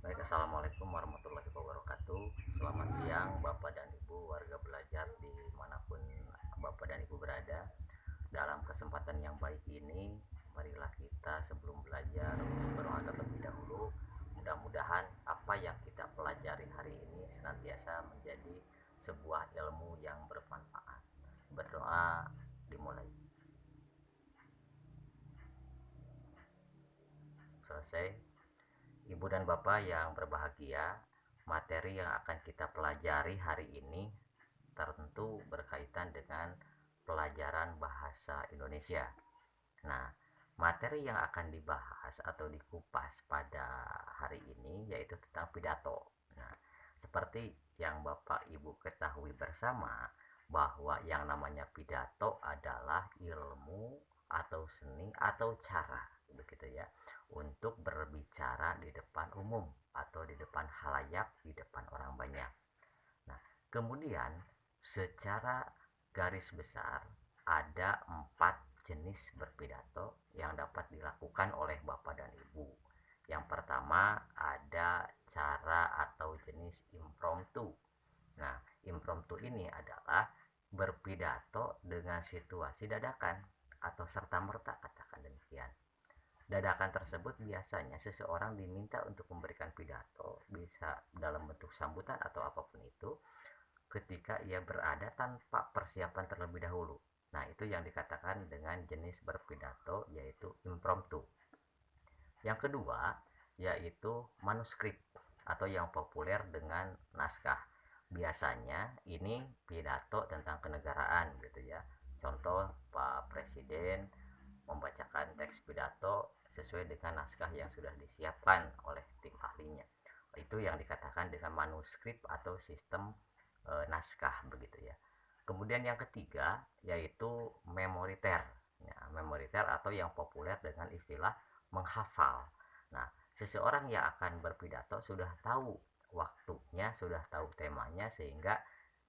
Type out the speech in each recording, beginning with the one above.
Baik, Assalamualaikum warahmatullahi wabarakatuh. Selamat siang Bapak dan Ibu warga belajar dimanapun Bapak dan Ibu berada. Dalam kesempatan yang baik ini, marilah kita sebelum belajar berdoa terlebih dahulu. Mudah-mudahan apa yang kita pelajari hari ini senantiasa menjadi sebuah ilmu yang bermanfaat. Berdoa dimulai. Selesai. Ibu dan Bapak yang berbahagia, materi yang akan kita pelajari hari ini tentu berkaitan dengan pelajaran bahasa Indonesia. Nah, materi yang akan dibahas atau dikupas pada hari ini yaitu tentang pidato. Nah, seperti yang Bapak Ibu ketahui bersama bahwa yang namanya pidato adalah ilmu atau seni atau cara begitu ya untuk berbicara di depan umum atau di depan halayak, di depan orang banyak. Nah, kemudian secara garis besar ada 4 jenis berpidato yang dapat dilakukan oleh Bapak dan Ibu. Yang pertama ada cara atau jenis impromptu. Nah, impromptu ini adalah berpidato dengan situasi dadakan atau serta-merta, katakan demikian. Dadakan tersebut biasanya seseorang diminta untuk memberikan pidato, bisa dalam bentuk sambutan atau apapun itu, ketika ia berada tanpa persiapan terlebih dahulu. Nah, itu yang dikatakan dengan jenis berpidato yaitu impromptu. Yang kedua yaitu manuskrip atau yang populer dengan naskah. Biasanya ini pidato tentang kenegaraan gitu ya. Contoh Pak Presiden membacakan teks pidato sesuai dengan naskah yang sudah disiapkan oleh tim ahlinya. Itu yang dikatakan dengan manuskrip atau sistem naskah begitu ya. Kemudian yang ketiga yaitu memoriter. Ya, memoriter atau yang populer dengan istilah menghafal. Nah, seseorang yang akan berpidato sudah tahu waktunya, sudah tahu temanya sehingga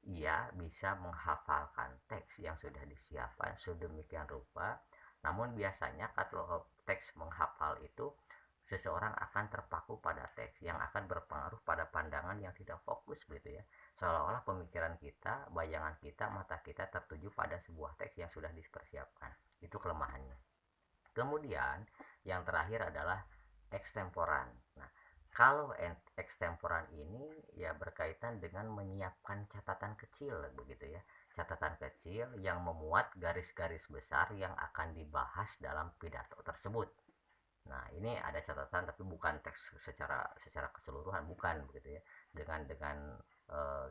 ia bisa menghafalkan teks yang sudah disiapkan sedemikian rupa. Namun biasanya kalau teks menghafal itu seseorang akan terpaku pada teks yang akan berpengaruh pada pandangan yang tidak fokus gitu ya. Seolah-olah pemikiran kita, bayangan kita, mata kita tertuju pada sebuah teks yang sudah dipersiapkan. Itu kelemahannya. Kemudian yang terakhir adalah ekstemporan. Nah, kalau ekstemporan ini ya berkaitan dengan menyiapkan catatan kecil begitu ya. Catatan kecil yang memuat garis-garis besar yang akan dibahas dalam pidato tersebut. Nah, ini ada catatan tapi bukan teks secara keseluruhan, bukan begitu ya. Dengan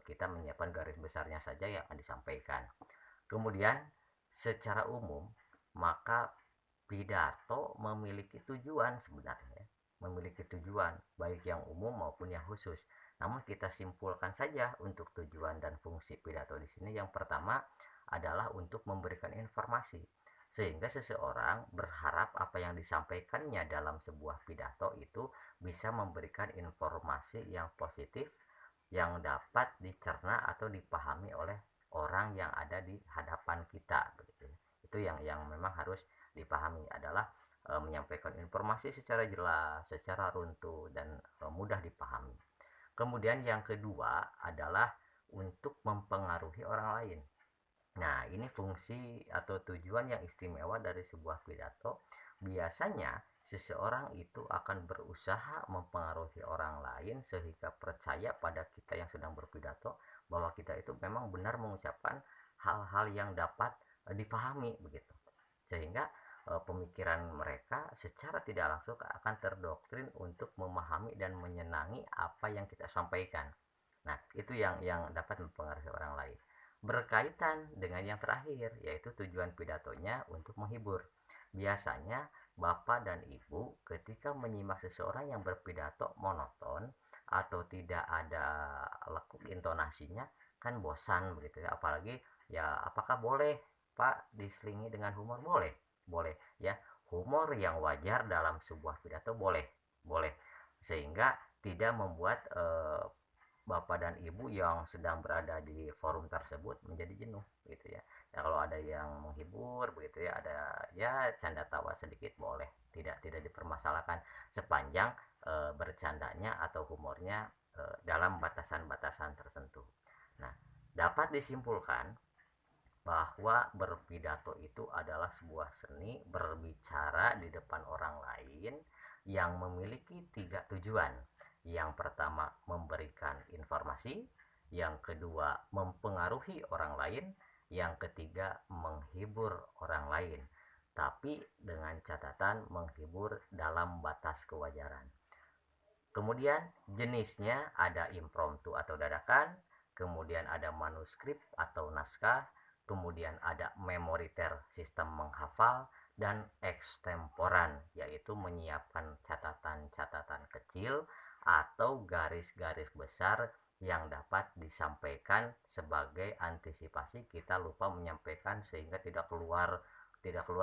kita menyiapkan garis besarnya saja yang akan disampaikan. Kemudian secara umum maka pidato memiliki tujuan sebenarnya, memiliki tujuan baik yang umum maupun yang khusus. Namun kita simpulkan saja untuk tujuan dan fungsi pidato di sini. Yang pertama adalah untuk memberikan informasi sehingga seseorang berharap apa yang disampaikannya dalam sebuah pidato itu bisa memberikan informasi yang positif yang dapat dicerna atau dipahami oleh orang yang ada di hadapan kita begitu. Itu yang memang harus dipahami adalah menyampaikan informasi secara jelas, secara runtuh dan mudah dipahami. Kemudian yang kedua adalah untuk mempengaruhi orang lain. Nah, ini fungsi atau tujuan yang istimewa dari sebuah pidato. Biasanya seseorang itu akan berusaha mempengaruhi orang lain sehingga percaya pada kita yang sedang berpidato bahwa kita itu memang benar mengucapkan hal-hal yang dapat dipahami begitu. Sehingga pemikiran mereka secara tidak langsung akan terdoktrin untuk memahami dan menyenangi apa yang kita sampaikan. Nah, itu yang dapat mempengaruhi orang lain. Berkaitan dengan yang terakhir, yaitu tujuan pidatonya untuk menghibur. Biasanya Bapak dan Ibu ketika menyimak seseorang yang berpidato monoton atau tidak ada lekuk intonasinya kan bosan begitu ya. Apalagi ya apakah boleh Pak diselingi dengan humor? Boleh. Boleh ya. Humor yang wajar dalam sebuah pidato boleh. Boleh. Sehingga tidak membuat bapak dan ibu yang sedang berada di forum tersebut menjadi jenuh gitu ya. Ya kalau ada yang menghibur begitu ya, ada ya canda tawa sedikit boleh, tidak dipermasalahkan sepanjang bercandanya atau humornya dalam batasan-batasan tertentu. Nah, dapat disimpulkan bahwa berpidato itu adalah sebuah seni berbicara di depan orang lain yang memiliki 3 tujuan. Yang pertama memberikan informasi, yang kedua mempengaruhi orang lain, yang ketiga menghibur orang lain. Tapi dengan catatan menghibur dalam batas kewajaran. Kemudian jenisnya ada impromptu atau dadakan, kemudian ada manuskrip atau naskah, kemudian ada memoriter sistem menghafal, dan ekstemporan yaitu menyiapkan catatan-catatan kecil atau garis-garis besar yang dapat disampaikan sebagai antisipasi kita lupa menyampaikan sehingga tidak keluar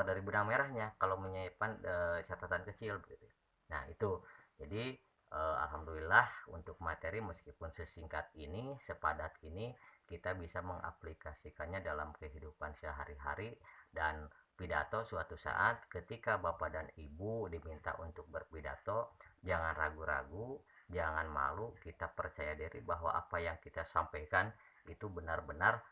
dari benang merahnya kalau menyiapkan catatan kecil begitu. Nah, itu. Jadi alhamdulillah untuk materi meskipun sesingkat ini, sepadat ini, kita bisa mengaplikasikannya dalam kehidupan sehari-hari. Dan pidato suatu saat ketika Bapak dan Ibu diminta untuk berpidato, jangan ragu-ragu, jangan malu, kita percaya diri bahwa apa yang kita sampaikan itu benar-benar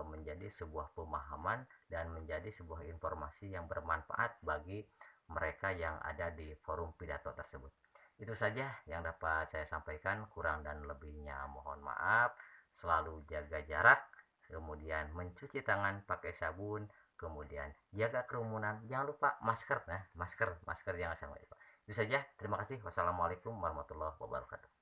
menjadi sebuah pemahaman dan menjadi sebuah informasi yang bermanfaat bagi mereka yang ada di forum pidato tersebut. Itu saja yang dapat saya sampaikan, kurang dan lebihnya mohon maaf. Selalu jaga jarak, kemudian mencuci tangan pakai sabun, kemudian jaga kerumunan, jangan lupa masker. Nah, masker jangan sampai lupa. Itu saja, terima kasih. Wassalamualaikum warahmatullahi wabarakatuh.